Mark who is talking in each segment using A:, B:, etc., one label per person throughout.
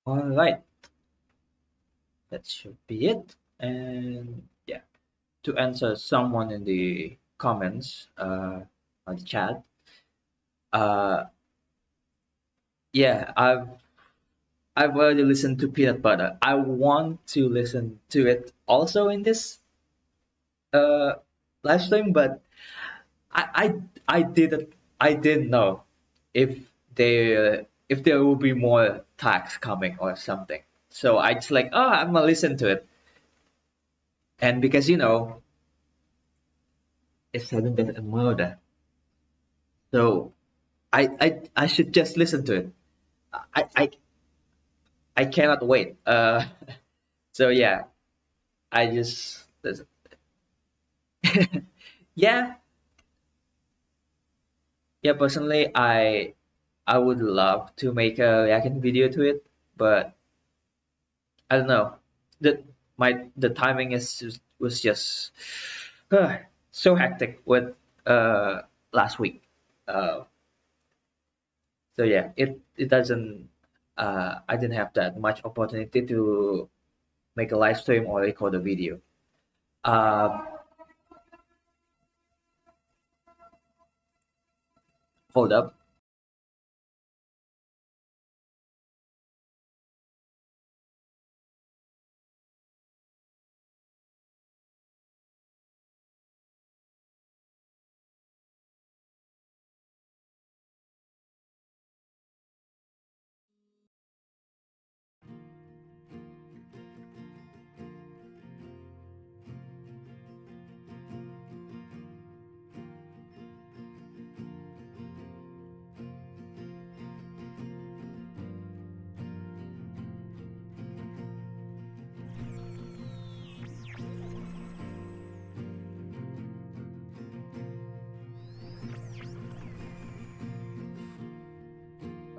A: All right, that should be it. And yeah, to answer someone in the comments, on the chat, uh, yeah, I've already listened to Peanut Butter. I want to listen to it also in this uh live stream, but I didn't know if if there will be more tags coming or something. So I just like, oh, I'm gonna listen to it. And because it's hasn't been a murder, so I should just listen to it. I I I cannot wait. So yeah, I just yeah, yeah. Personally, I would love to make a reaction video to it, but I don't know. The timing was just so hectic with last week. Uh, so yeah, it doesn't. I didn't have that much opportunity to make a live stream or record a video. Um, Hold up.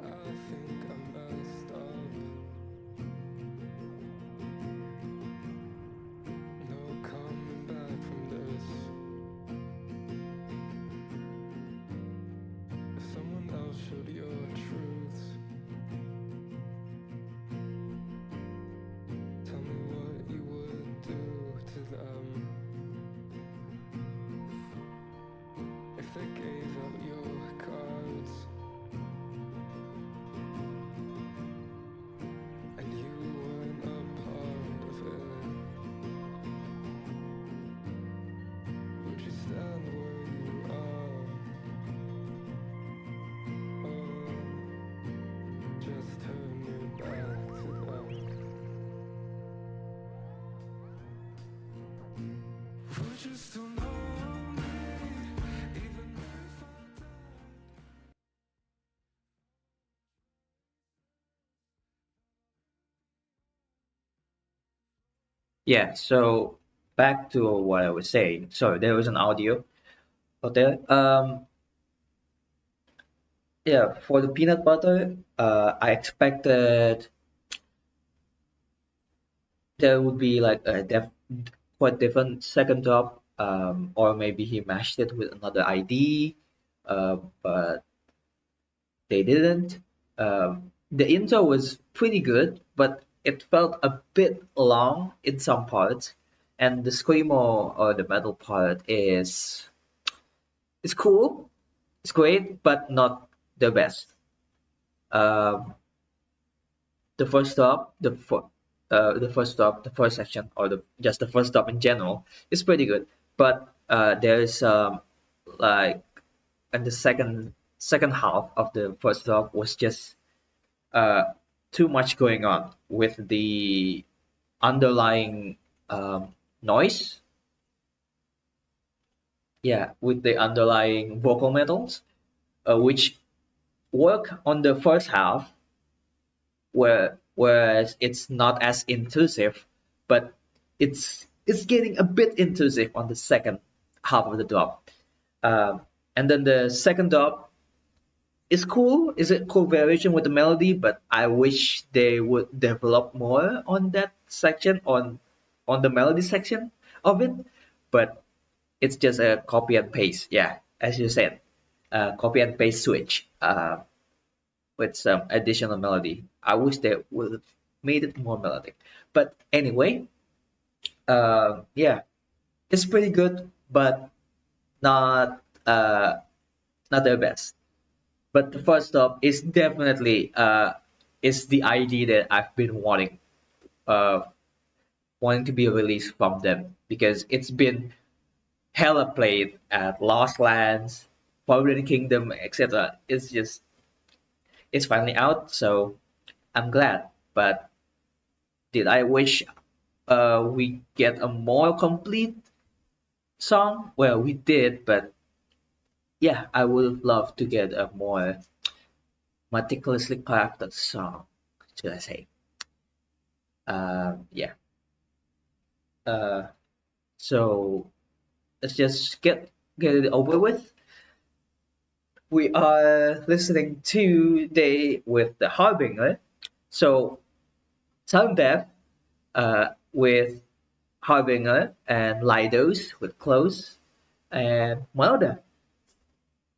B: I think I messed up. No coming back from this. If someone else showed your truths, tell me what you would do to them. If they gave out your cards and you weren't a part of it, would you stand where you are? Or just turn your back to them? Would you still know me, even if I died?
A: Yeah. So back to what I was saying. Sorry, there was an audio out there. Yeah. For the peanut butter, I expected there would be like a quite different second drop, or maybe he mashed it with another ID, but they didn't. The intro was pretty good, but it felt a bit long in some parts, and the screamo or the metal part is cool, it's great, but not the best. Um, the first stop, the first stop, the first section, or just the first stop in general is pretty good. But there's like, and the second half of the first stop was just uh too much going on with the underlying noise. Yeah, with the underlying vocal metals, which work on the first half, whereas it's not as intrusive, but it's getting a bit intrusive on the second half of the drop. And then the second drop is cool, is a cool variation with the melody, but I wish they would develop more on that section, on the melody section of it. But it's just a copy and paste, yeah, as you said, copy and paste switch with some additional melody. I wish they would made it more melodic. But anyway, yeah, it's pretty good, but not not the best. But the first stop is definitely is the ID that I've been uh, wanting to be released from them, because it's been hella played at Lost Lands, Forbidden Kingdom, etc. It's finally out, so I'm glad. But did I wish we get a more complete song? Well, we did, but yeah, I would have loved to get a more meticulously crafted song, should I say? Yeah. Uh, so let's just get it over with. We are listening today with the Harbinger. So Sound Death with Harbinger, and Lydos with Close, and MARAUDA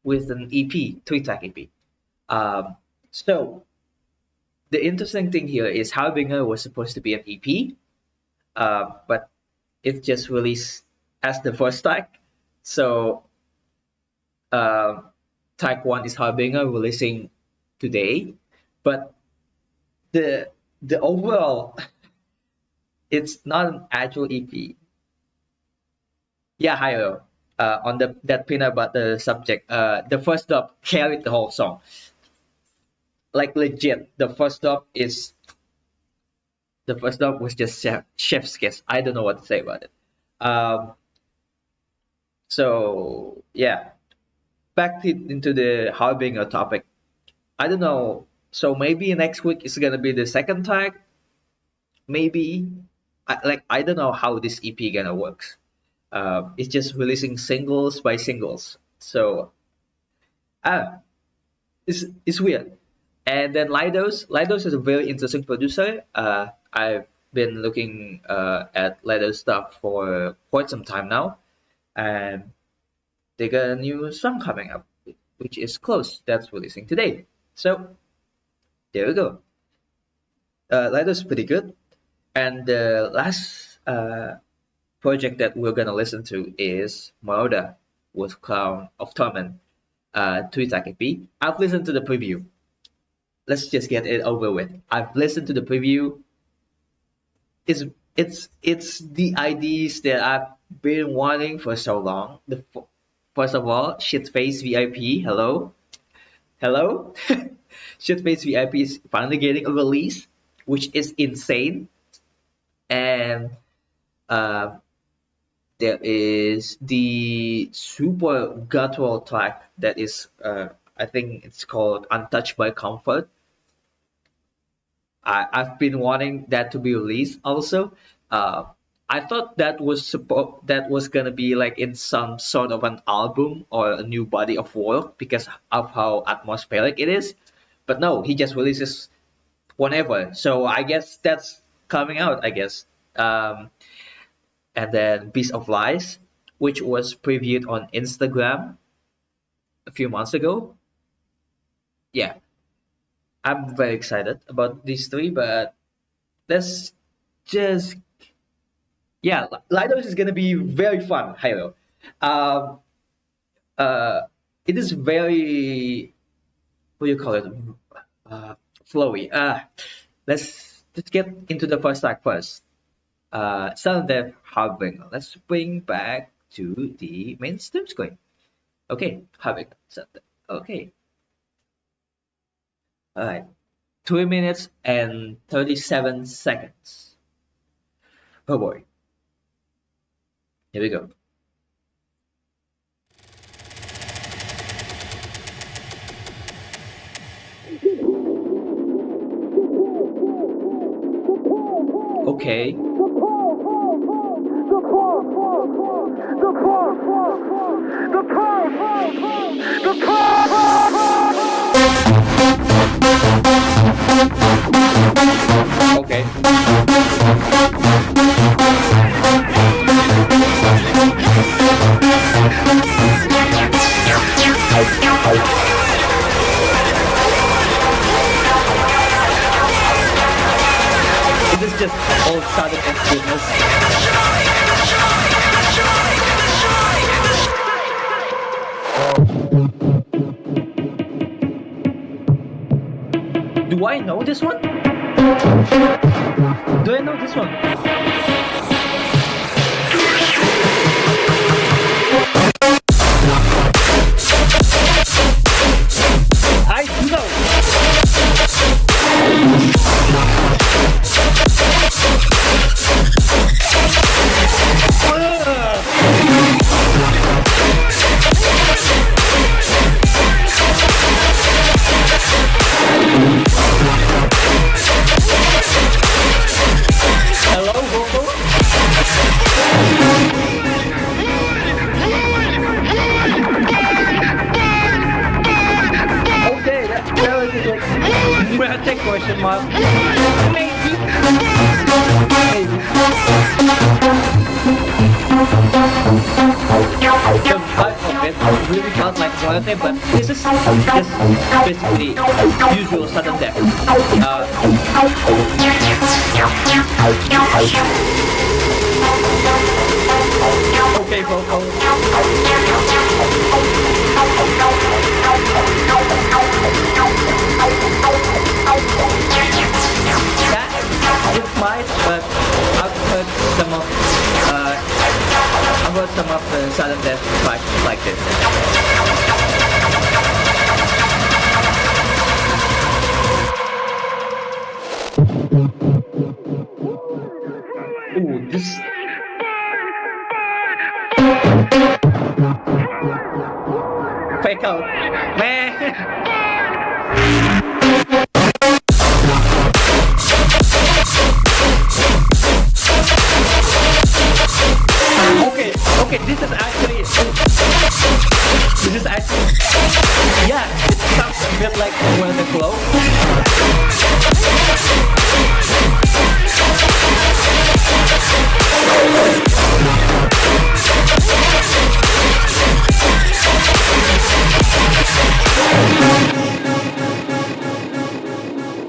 A: with an EP, three-track EP. Um, so the interesting thing here is Harbinger was supposed to be an EP, but it just released as the first track. So um, track one is Harbinger releasing today, but the overall it's not an actual EP. Yeah, Hiro. On that peanut butter subject, the first drop carried the whole song. Like legit, the first drop was just chef's kiss. I don't know what to say about it. Um, so yeah, into the Harbinger topic. I don't know. So maybe next week is gonna be the second track. Maybe I don't know how this EP gonna works. It's just releasing singles by singles. So ah, it's weird. And then Lydos is a very interesting producer. I've been looking at Lydos stuff for quite some time now, and they got a new song coming up, which is Close. That's releasing today. So there we go. Lydos is pretty good. And the last project that we're gonna listen to is MARAUDA with Crown of Torment, three-track EP. I've listened to the preview. Let's just get it over with. I've listened to the preview. It's the IDs that I've been wanting for so long. First of all, Shitface VIP. Hello, hello. Shitface VIP is finally getting a release, which is insane. And there is the super guttural track that is, I think it's called Untouched by Comfort. I've been wanting that to be released also. I thought that was gonna be like in some sort of an album or a new body of work because of how atmospheric it is. But no, he just releases whenever. So I guess that's coming out, I guess. And then Beast of Lies, which was previewed on Instagram a few months ago. Yeah, I'm very excited about these three, but let's just yeah, Lidos is gonna be very fun, Hiro. Um, it is very what do you call it? Flowy. Let's get into the first track first. Southern Harbinger. Let's bring back to the main stream screen. Okay, Harbinger. Okay. All right. 3 minutes and 37 seconds. Oh boy. Here we go. Okay. Okay. I know this one? Do I know this one? I do know. Hello, Goku? Okay, that was just like dramatic question mark. Maybe. Maybe. The vibe of it really felt like royalty, but this is just basically usual sudden death. Okay, Coco. Yeah, it might, but I've heard some of the sudden death fights like this. Ooh, this. Fake out, man. Okay, this is actually, yeah, it sounds a bit like Where the Glow.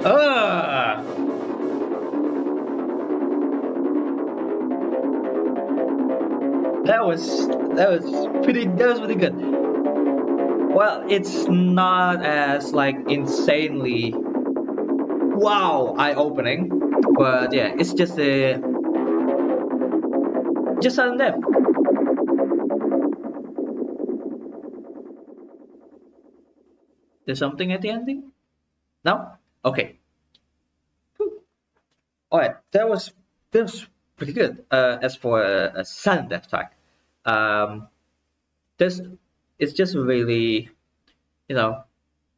A: Ah. That was pretty good. Well, it's not as like insanely wow eye-opening, but yeah, it's just sudden death. There's something at the ending? No? Okay. Alright, that was pretty good. As for a sudden death track. This it's just really,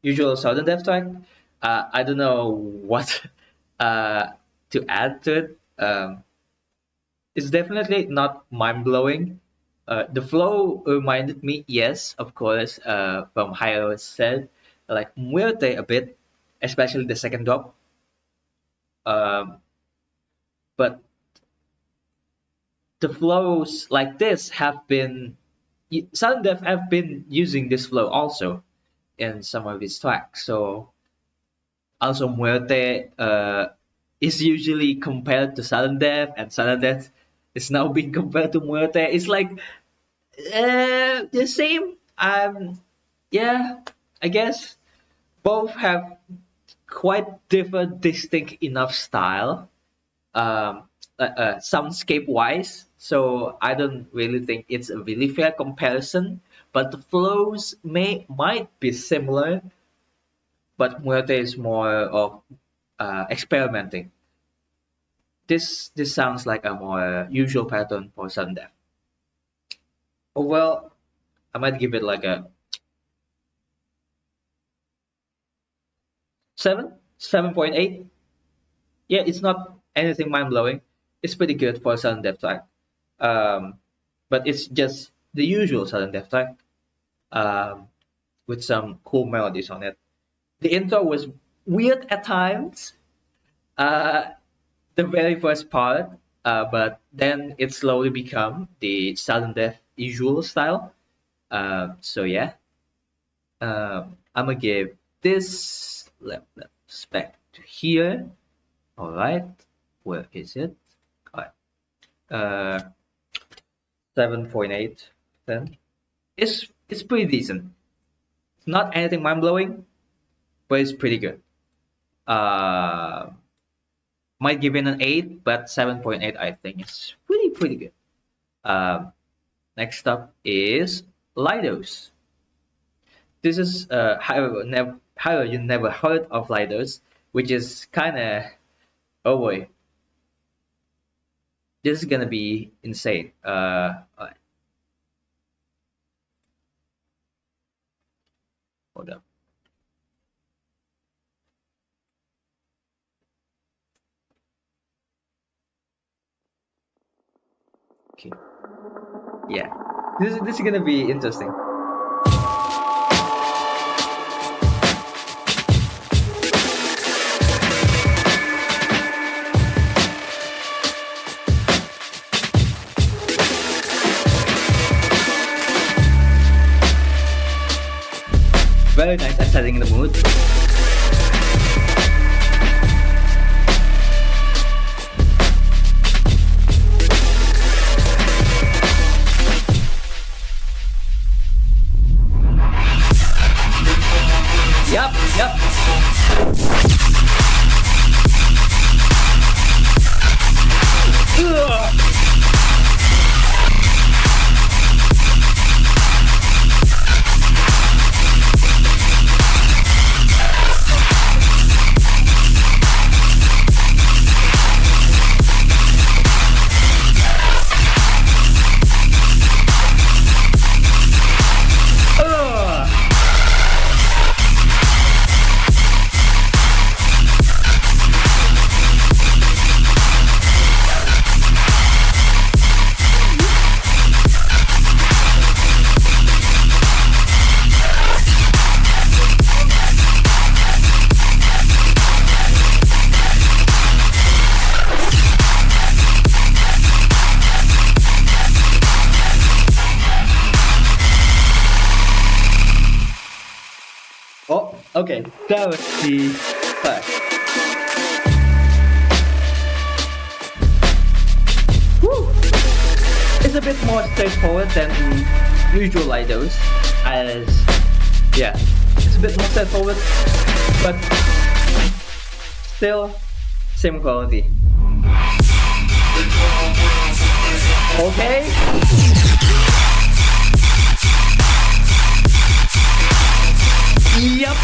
A: usual sudden death track. I don't know what to add to it. It's definitely not mind-blowing. The flow reminded me, yes, of course, from Hiro said, like Muerte a bit, especially the second drop. But the flows like this sudden death have been using this flow also in some of his tracks. So also Muerte is usually compared to sudden death, and sudden death is now being compared to Muerte. It's like the same. Yeah, I guess both have quite different, distinct enough style, soundscape wise. So I don't really think it's a really fair comparison. But the flows might be similar, but Muerte is more of experimenting. This sounds like a more usual pattern for sudden death. Oh, well, I might give it like a 7.8. Yeah, it's not anything mind-blowing. It's pretty good for a sudden death track. But it's just the usual sudden death track with some cool melodies on it. The intro was weird at times, the very first part, but then it slowly become the sudden death usual style. So yeah, I'm gonna give this, let's back to here. All right, where is it? All right, 7.8 then. It's pretty decent. It's not anything mind-blowing, but it's pretty good. Uh, might give it an 8, but 7.8 I think is pretty good. Next up is Lydos. This is however you never heard of Lydos, which is kind of, oh boy, this is gonna be insane. Hold up. Okay. Yeah, this is gonna be interesting. Very nice at setting the mood. Yep. Ugh. Oh, okay, that was the first. Woo! It's a bit more straightforward than usual Lydos, as yeah, it's a bit more straightforward, but still same quality. Okay. Yep.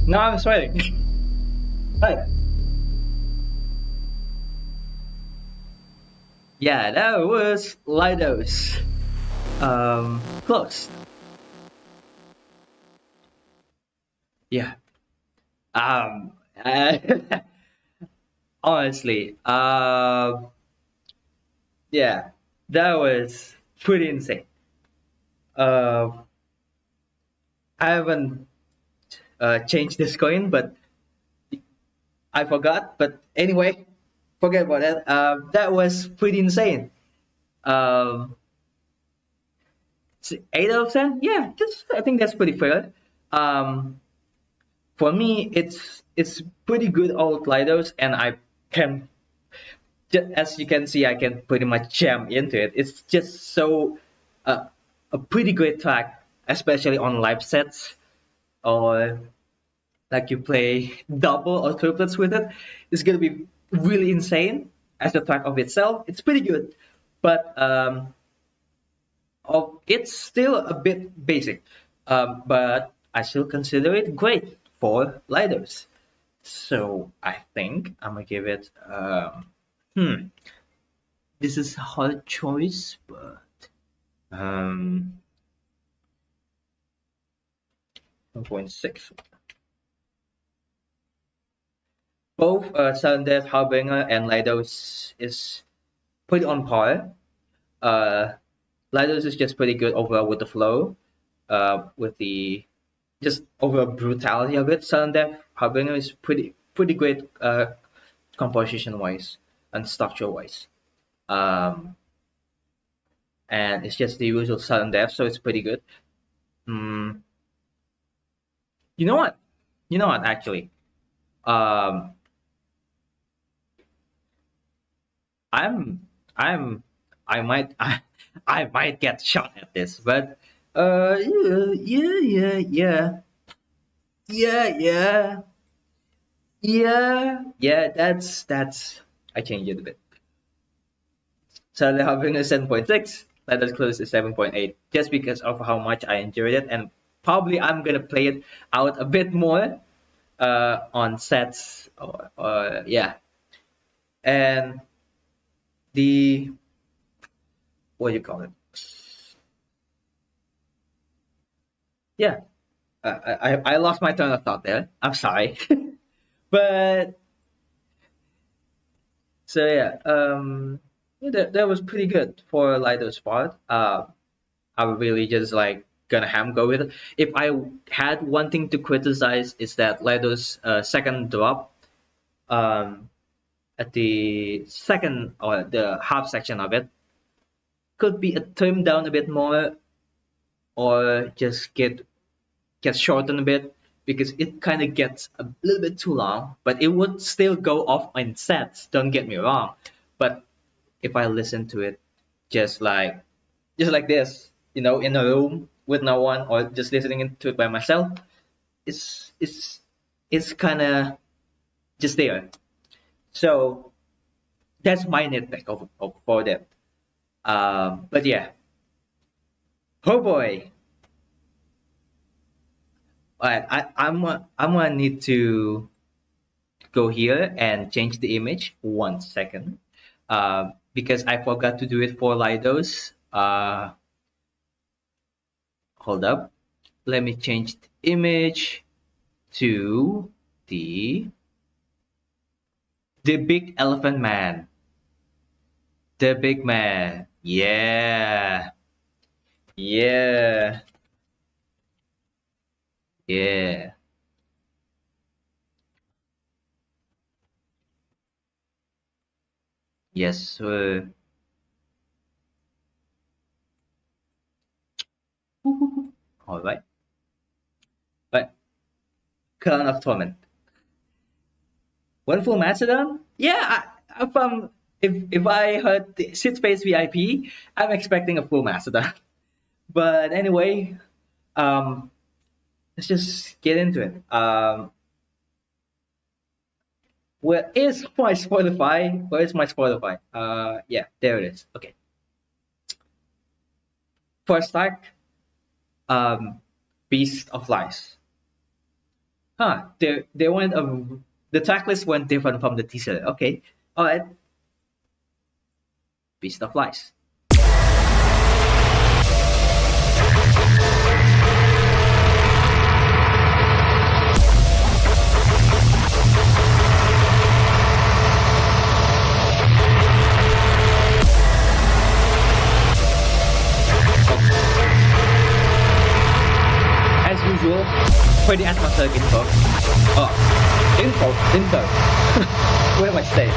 A: Now I'm sweating. Right. Yeah, that was Lydos. Close. Yeah. Um. Honestly. Yeah, that was pretty insane. Uh. I haven't changed this coin, but I forgot. But anyway, forget about that. That was pretty insane. Um, 8 out of 10. Yeah, I think that's pretty fair. For me, it's pretty good old Lydos, and I can, as you can see, I can pretty much jam into it. It's just so a pretty great track, especially on live sets, or like you play double or triplets with it. It's gonna be really insane as the track of itself. It's pretty good, but it's still a bit basic. But I still consider it great for Lydos. So I think I'm gonna give it this is a hard choice, but 1.6. Both Sudden Death, Harbinger, and Lydos is pretty on par. Lydos is just pretty good overall with the flow, with the just overall brutality of it. Sudden Death, Harbinger is pretty great composition wise and structure wise. And it's just the usual Sudden Death, so it's pretty good. You know what? Actually, I might get shot at this, but yeah. That's I changed it a bit. So the Harbinger is 7.6, Let Us Close is 7.8, just because of how much I enjoyed it, and probably I'm gonna play it out a bit more on sets, or yeah. And the what do you call it? Yeah, I lost my train of thought there. I'm sorry, but so yeah, that was pretty good for Lido's part. I really just like gonna go with it. If I had one thing to criticize, is that Lido's second drop, at the second or the half section of it, could be trimmed down a bit more, or just get shortened a bit, because it kind of gets a little bit too long. But it would still go off in sets, don't get me wrong. But if I listen to it just like this, in a room with no one, or just listening to it by myself, it's kind of just there. So that's my nitpick for them. But yeah, oh boy. Alright, I'm gonna need to go here and change the image 1 second, because I forgot to do it for Lidos. Hold up, let me change the image to the big elephant man, the big man. Yeah. Yes, sir. All right. But Crown of Torment. One full Macedon? Yeah, if I heard the Sit Space VIP, I'm expecting a full Macedon. But anyway, let's just get into it. Where is my Spotify? Where is my Spotify? Yeah, there it is. Okay. First track, Beast of Lies. They went the tracklist went different from the teaser. Okay, all right. Beast of Lies. As usual, pretty atmospheric info. Info. What am I saying?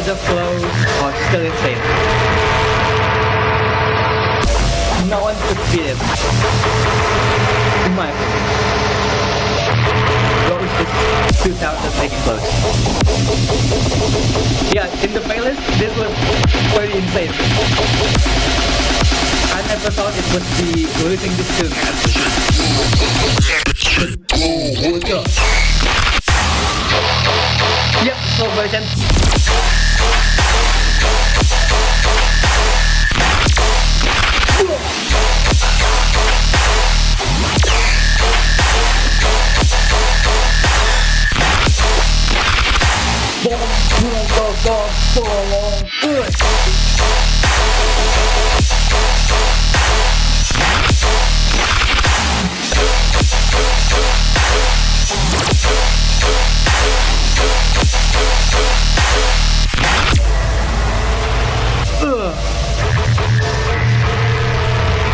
A: The flows are still insane. could beat it, in my opinion. What was this 2000 making close? Yeah, in the playlist, this was pretty insane. I never thought it would be releasing this soon, man. Oh, what's up? Yep, slow version.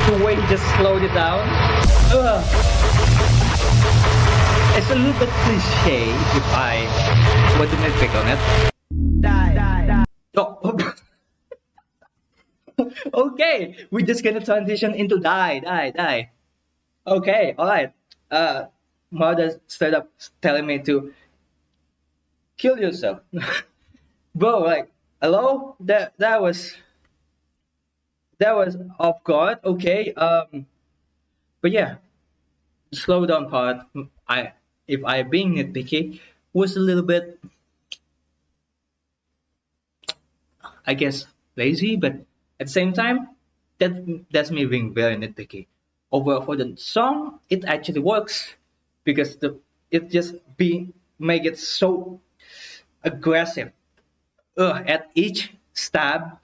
A: The way he just slowed it down. It's a little bit cliche if I were to nitpick on it. Die. Oh. Okay, we're just gonna transition into die. Okay, alright. Mother straight up telling me to kill yourself. Bro, like, hello? That was off guard. Okay, but yeah, slow down part, if I being nitpicky, was a little bit, I guess, lazy, but at the same time, that's me being very nitpicky. Overall, for the song, it actually works because it just make it so aggressive. At each stab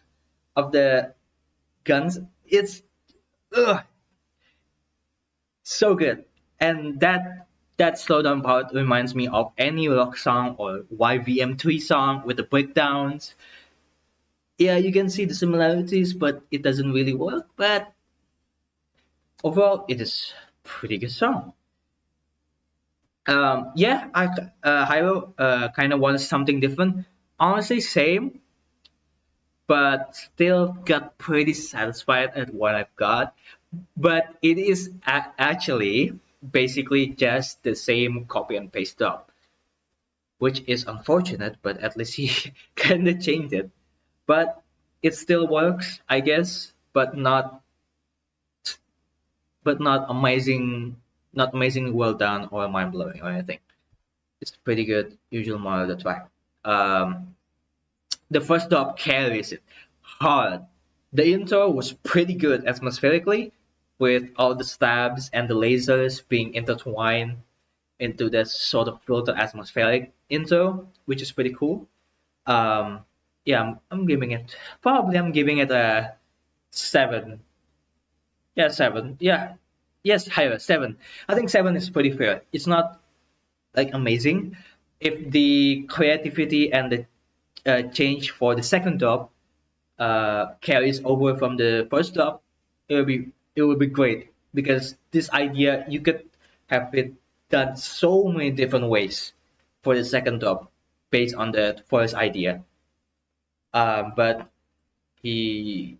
A: of the guns, it's so good, and that slowdown part reminds me of any rock song or YVM3 song with the breakdowns. Yeah, you can see the similarities, but it doesn't really work. But overall, it is a pretty good song. Yeah, Hyro kind of wanted something different. Honestly, same, but still got pretty satisfied at what I've got. But it is actually basically just the same copy and paste job, which is unfortunate, but at least he kind of changed it. But it still works, I guess, but not amazing, not amazingly well done or mind blowing or anything. It's pretty good, usual Mario track. The first dub carries it hard. The intro was pretty good atmospherically, with all the stabs and the lasers being intertwined into that sort of filter atmospheric intro, which is pretty cool. Yeah, I'm giving it, I'm giving it a 7. Yeah, 7. Yeah, yes, higher, 7. I think 7 is pretty fair. It's not like amazing. If the creativity and the change for the second dub carries over from the first dub, it will be great, because this idea, you could have it done so many different ways for the second dub based on the first idea. But he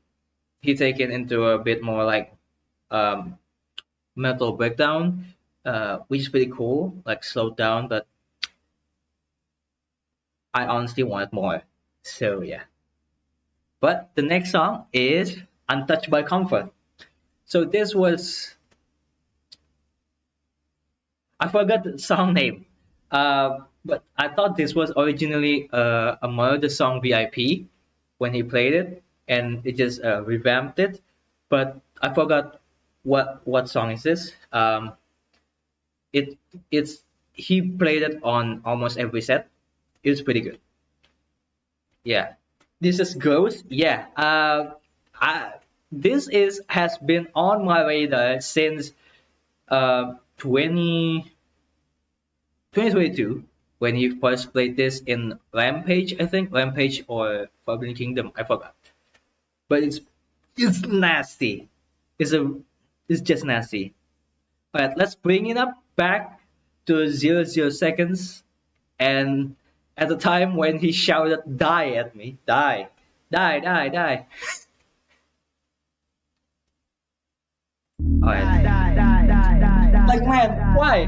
A: taken into a bit more like metal breakdown, which is pretty cool, like slowed down, but I honestly wanted more. So yeah. But the next song is Untouched by Comfort. So this was, I forgot the song name, but I thought this was originally a Murder song VIP when he played it, and it just revamped it. But I forgot what song is this. It's he played it on almost every set. It's pretty good. Yeah, this is Ghost. Yeah, this has been on my radar since 2022, when he first played this in Rampage, I think Rampage or Forbidden Kingdom, I forgot. But it's nasty. It's just nasty. Alright, let's bring it up back to 00 seconds, and at the time when he shouted "die" at me, die. Like, man, why?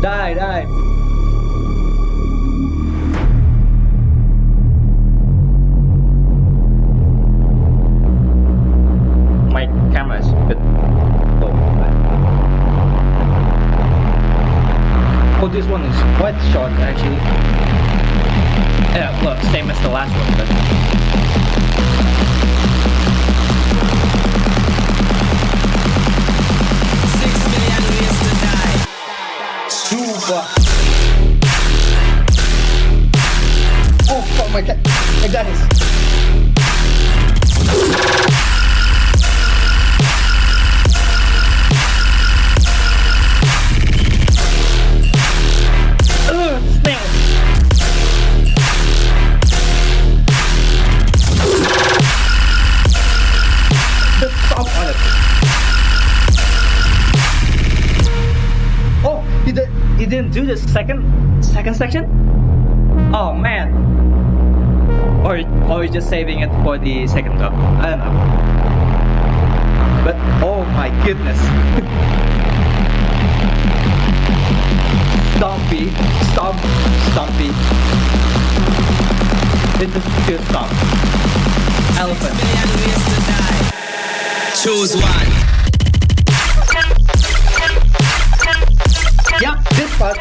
A: Die. My camera is a bit low. Oh, this one is quite short actually. Yeah, well, same as the last one, but super. Oh, fuck my god. I got this. Snail. Just stop on it. Oh, he didn't do the second section? Oh man. Or he's just saving it for the second top. I don't know. But oh my goodness. Stompy. This is pure stomp. Elephant.
C: Choose one.
A: Yep, this part.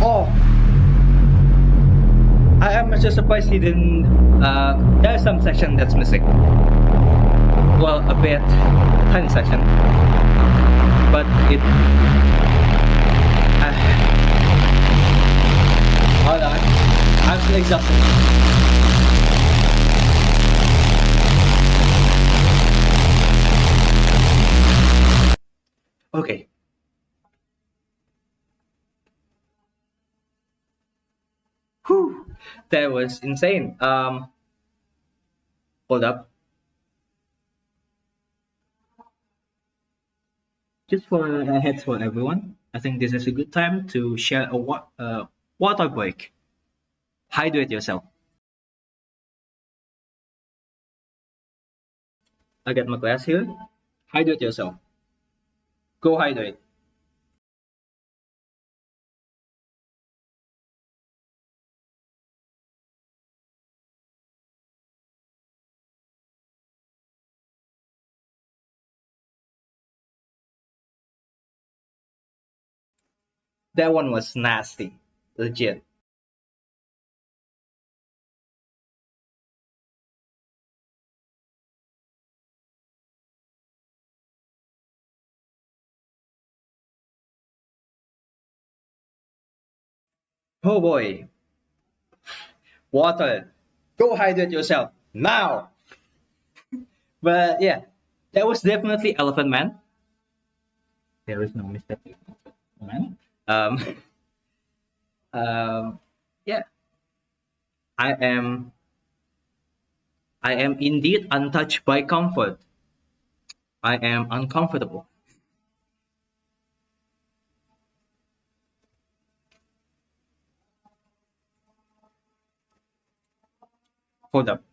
A: Oh, I am just surprised he didn't. There's some section that's missing. Well, a bit tiny section, but it. Hold on, I'm still exhausted. Okay. Whew, that was insane. Hold up. Just for a heads for everyone, I think this is a good time to share a water break. Hydrate yourself. I got my glass here. Hydrate yourself. Go hydrate. That one was nasty. Legit. Oh boy. Water. Go hydrate yourself. Now. But yeah, that was definitely Elephant Man. There is no mistake. Man. Yeah. I am indeed untouched by comfort. I am uncomfortable. Hold up.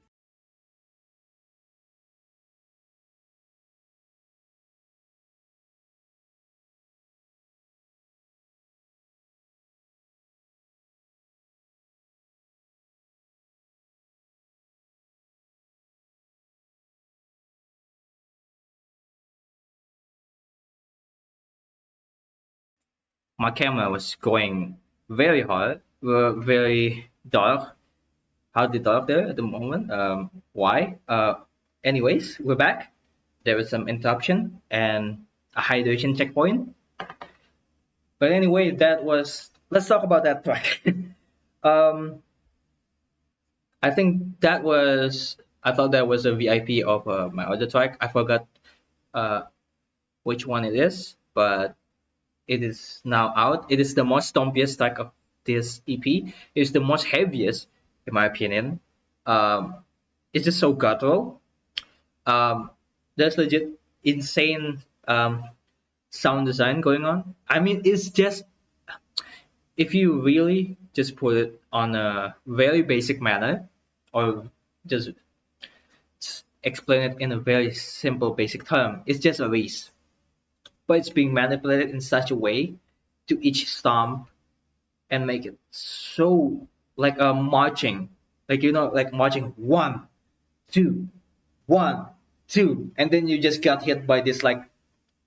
A: My camera was going very hard, very dark. Hardly dark there at the moment. Why? Anyways, we're back. There was some interruption and a hydration checkpoint. But anyway, that was. Let's talk about that track. um, I think that was. I thought that was a VIP of my other track. I forgot. Uh, which one it is, but it is now out. It is the most stompiest track of this EP. It's the most heaviest, in my opinion. It's just so guttural. There's legit insane sound design going on. I mean, it's just, if you really just put it on a very basic manner, or just explain it in a very simple basic term, it's just a race, but it's being manipulated in such a way to each stomp and make it so like a marching, like, you know, like marching 1 2 1 2, and then you just got hit by this like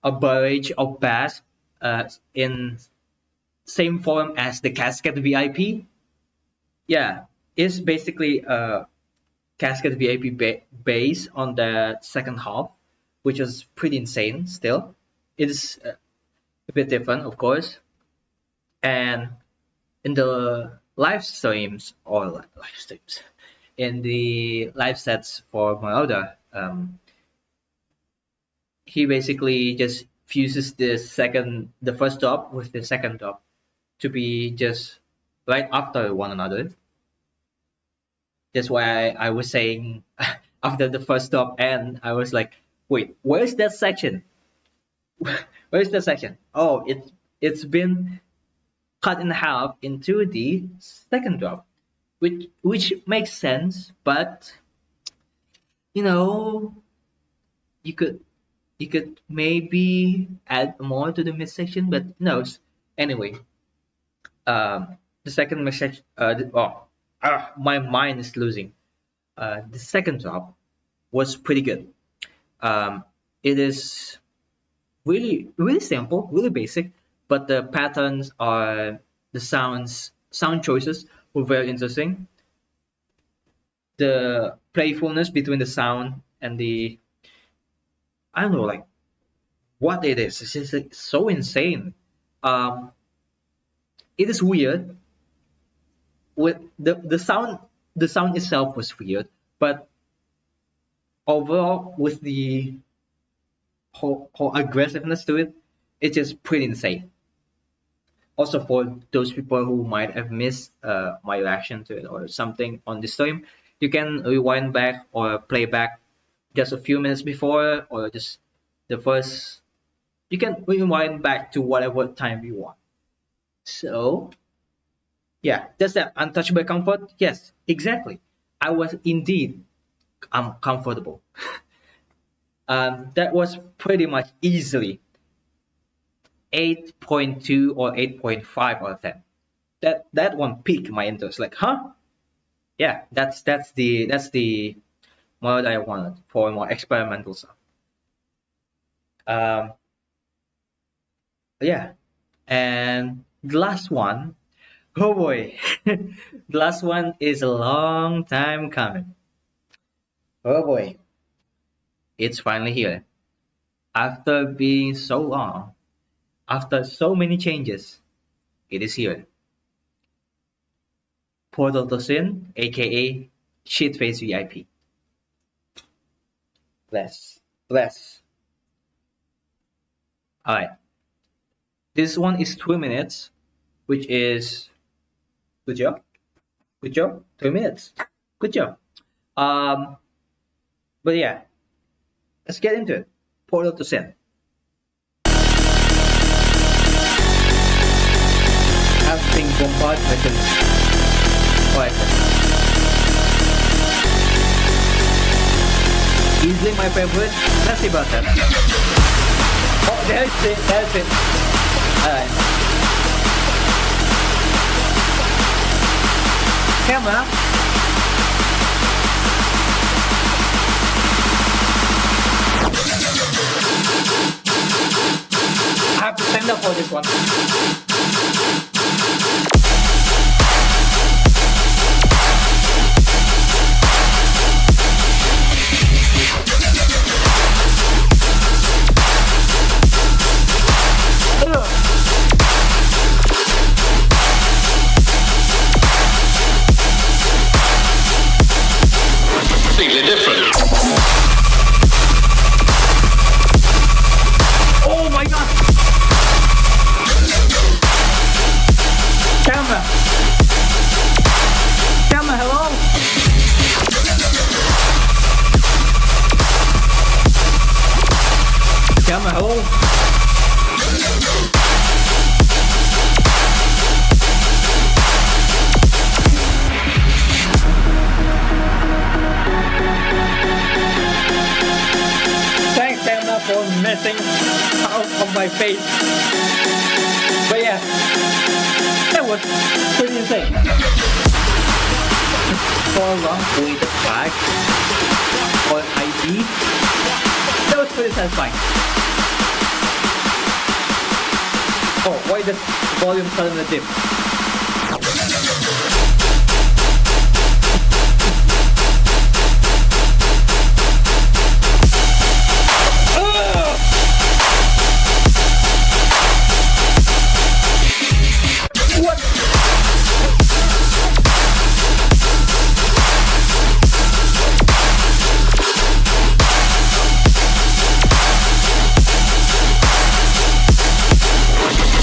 A: a barrage of bass in same form as the Cascade VIP. Yeah, it's basically a Cascade VIP base on the second half, which is pretty insane still. It is a bit different, of course. And in the live streams, in the live sets for Marauda, he basically just fuses the first drop with the second drop to be just right after one another. That's why I was saying after the first drop, and I was like, wait, where's that section? Where's that section? Oh, it's been cut in half into the second drop, which makes sense, but you know, you could maybe add more to the midsection, but no. Anyway, the second midsection, my mind is losing. The second drop was pretty good. It is really simple, really basic, but the patterns are the sound choices were very interesting. The playfulness between the sound and the, I don't know, like what it is. It's just like so insane. It is weird. With the sound itself was weird, but overall with the whole aggressiveness to it, it's just pretty insane. Also, for those people who might have missed my reaction to it or something on the stream, you can rewind back or play back just a few minutes before, or just the first. You can rewind back to whatever time you want. So yeah, does that untouched by comfort? Yes, exactly. I was indeed comfortable. That was pretty much easily 8.2 or 8.5 out of 10. That one piqued my interest. Like, huh? Yeah, that's the mode I wanted for more experimental stuff. Yeah, and the last one, oh boy, the last one is a long time coming. Oh boy, it's finally here. After being so long, after so many changes, it is here. Portal to Sin, aka Shitface VIP. Bless. Alright. This one is 2 minutes, which is good job. 2 minutes. Good job. But yeah, let's get into it. Portal to Sin. I've been bombarded by the easily my favorite. Let's see about that. Oh, there's it. Alright. Camera. I have to stand up for this one.
C: Completely different.
A: Oh my face. But yeah, that was pretty insane. For a long awaited track or ID, that was pretty satisfying. Oh, why the volume suddenly dip?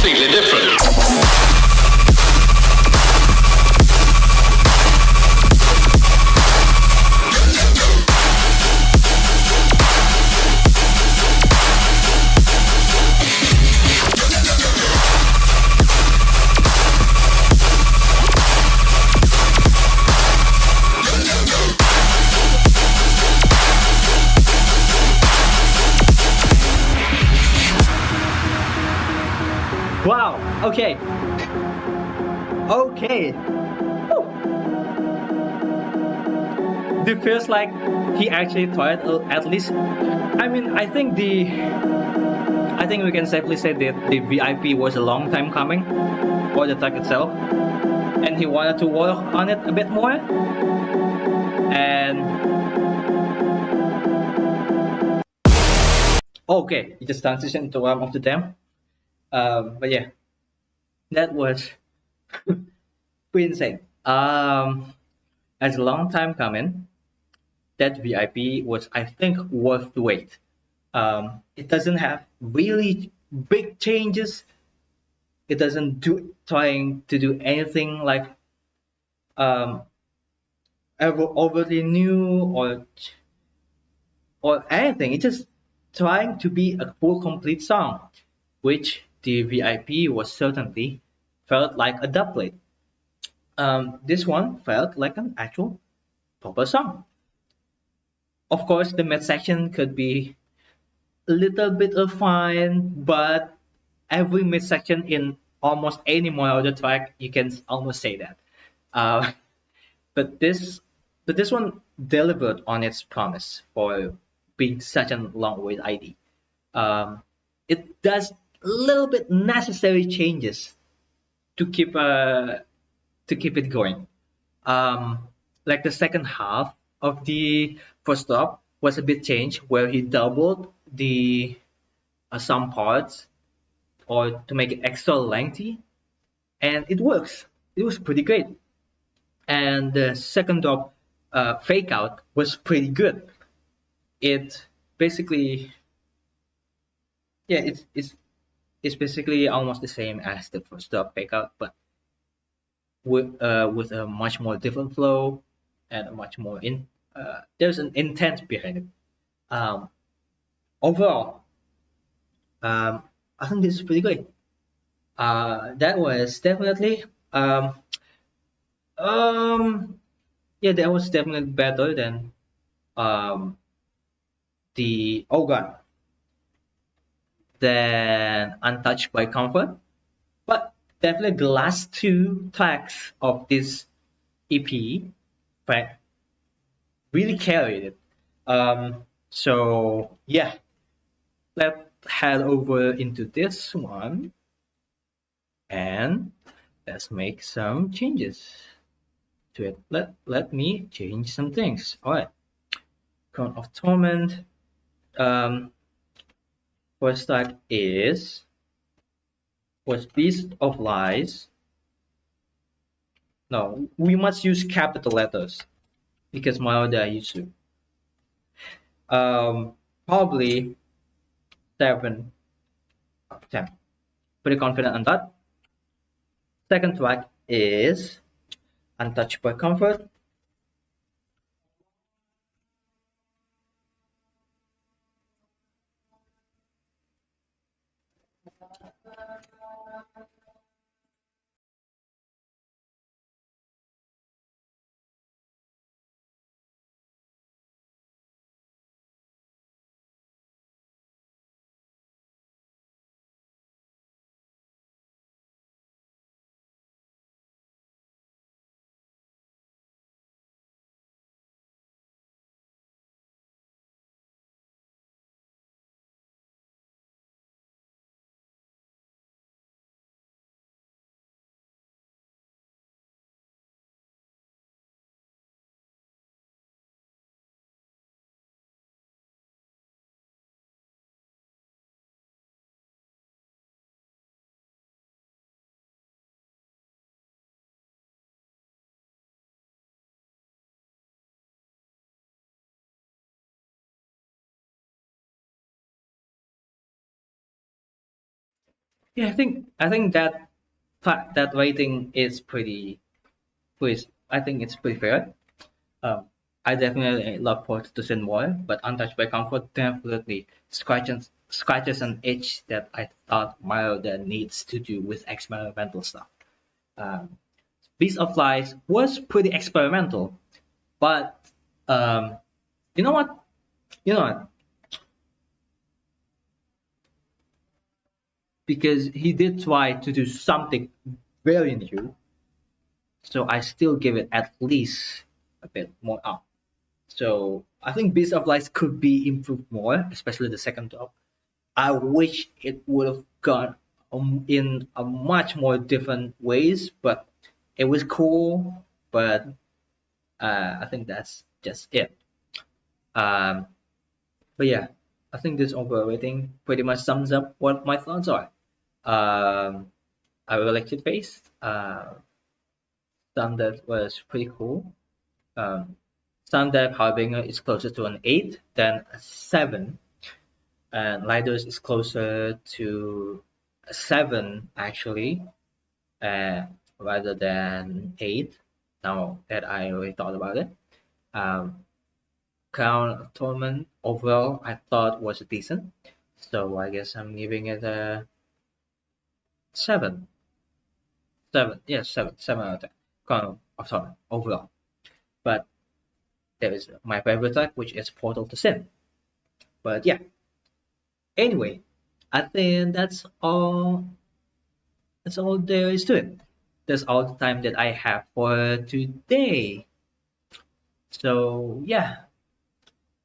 C: Completely different.
A: Wow. Okay. Okay. Whew. It feels like he actually tried at least. I mean, I think we can safely say that the VIP was a long time coming for the track itself, and he wanted to work on it a bit more. And okay, he just transitioned into one of the them. But yeah, that was pretty insane. As a long time coming, that VIP was, I think, worth the wait. It doesn't have really big changes. It doesn't do trying to do anything like um, overly new or anything. It's just trying to be a full complete song, which the VIP was certainly felt like a doublet. This one felt like an actual proper song. Of course, the mid section could be a little bit of fine, but every mid section in almost any Marauda track, you can almost say that. Uh, but this but this one delivered on its promise for being such a long wait ID. Um, it does a little bit necessary changes to keep it going. Um, like the second half of the first stop was a bit changed where he doubled the some parts or to make it extra lengthy, and it works. It was pretty great. And the second drop fake out was pretty good. It basically, yeah, it's basically almost the same as the first drop fake out, but with a much more different flow and a much more there's an intent behind it. Um, Overall, I think this is pretty great. That was definitely um, um, yeah, that was definitely better than um, the oh god, than Untouched by Comfort. But definitely the last two tracks of this EP track really carried it. So yeah, let's head over into this one and let's make some changes to it. Let me change some things. All right, Crown of Torment. Um, First track was Beast of Lies. No, we must use capital letters because my order I used to. Probably 7 of 10. Pretty confident on that. Second track is Untouched by Comfort. Yeah, I think that rating is pretty. I think it's pretty fair. Um, I definitely love Port to Sin more, but Untouched by Comfort definitely scratches an itch that I thought MARAUDA needs to do with experimental stuff. Um, Beast of Lies was pretty experimental, but um, you know what? You know what? Because he did try to do something very new, so I still give it at least a bit more up. So I think Beast of Lies could be improved more, especially the second top. I wish it would have gone in a much more different ways, but it was cool. But I think that's just it. Um, but yeah, I think this overall rating pretty much sums up what my thoughts are. Um, I really liked it based. Standard was pretty cool. Um, Standard Harbinger is closer to an 8 than a 7, and Lydos is closer to a 7 actually, uh, rather than 8. Now that I really thought about it, um, Crown of Torment overall I thought was decent, so I guess I'm giving it a 7. 7, yeah, 7 out of 10. Crown of Torment overall, but there is my favorite type, which is Portal to Sin. But yeah, anyway, I think that's all. That's all there is to it. That's all the time that I have for today. So yeah,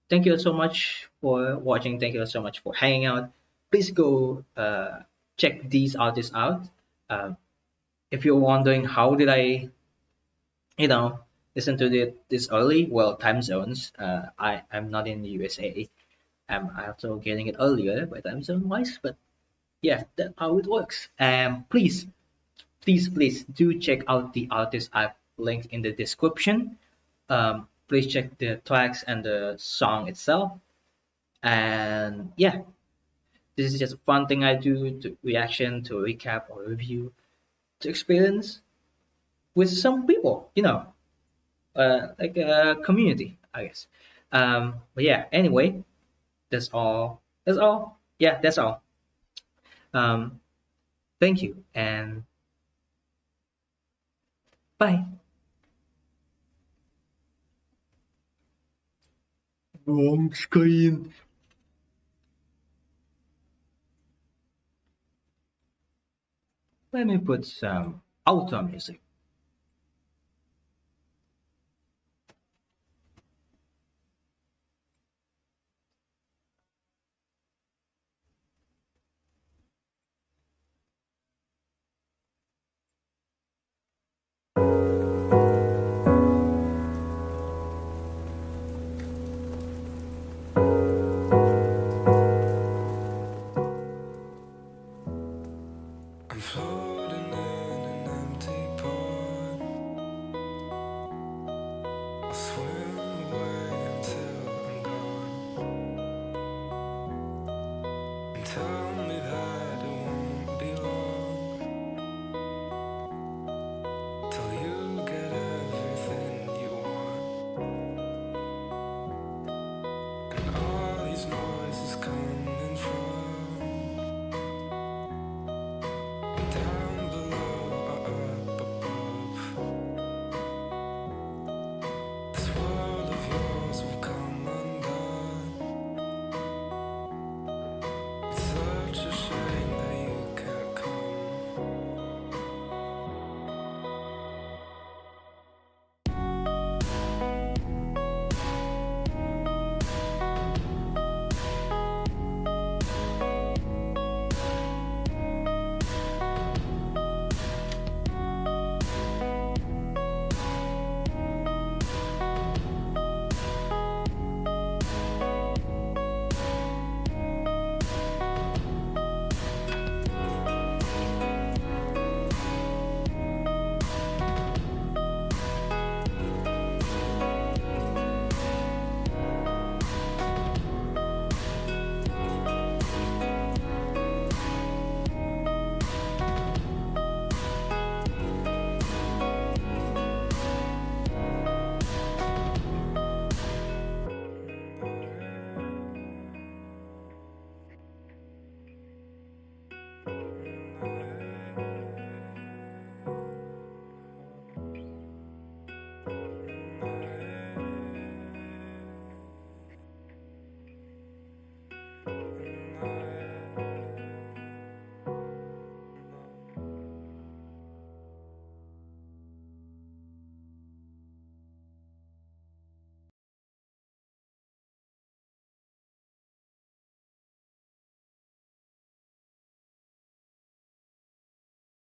A: thank you so much for watching. Thank you so much for hanging out. Please go check these artists out. Um, if you're wondering how did I, you know, listen to this early, well, time zones. I'm not in the USA. I'm also getting it earlier by time zone wise, but yeah, that's how it works. Please do check out the artists I've linked in the description. Please check the tracks and the song itself. And yeah, this is just a fun thing I do to reaction, to recap or review, to experience with some people, like a community, I guess. But yeah, anyway, that's all. That's all. Yeah, that's all. Um, Thank you and bye. Wrong screen. Let me put some outro music.
B: I'm floating in an empty pond. I swear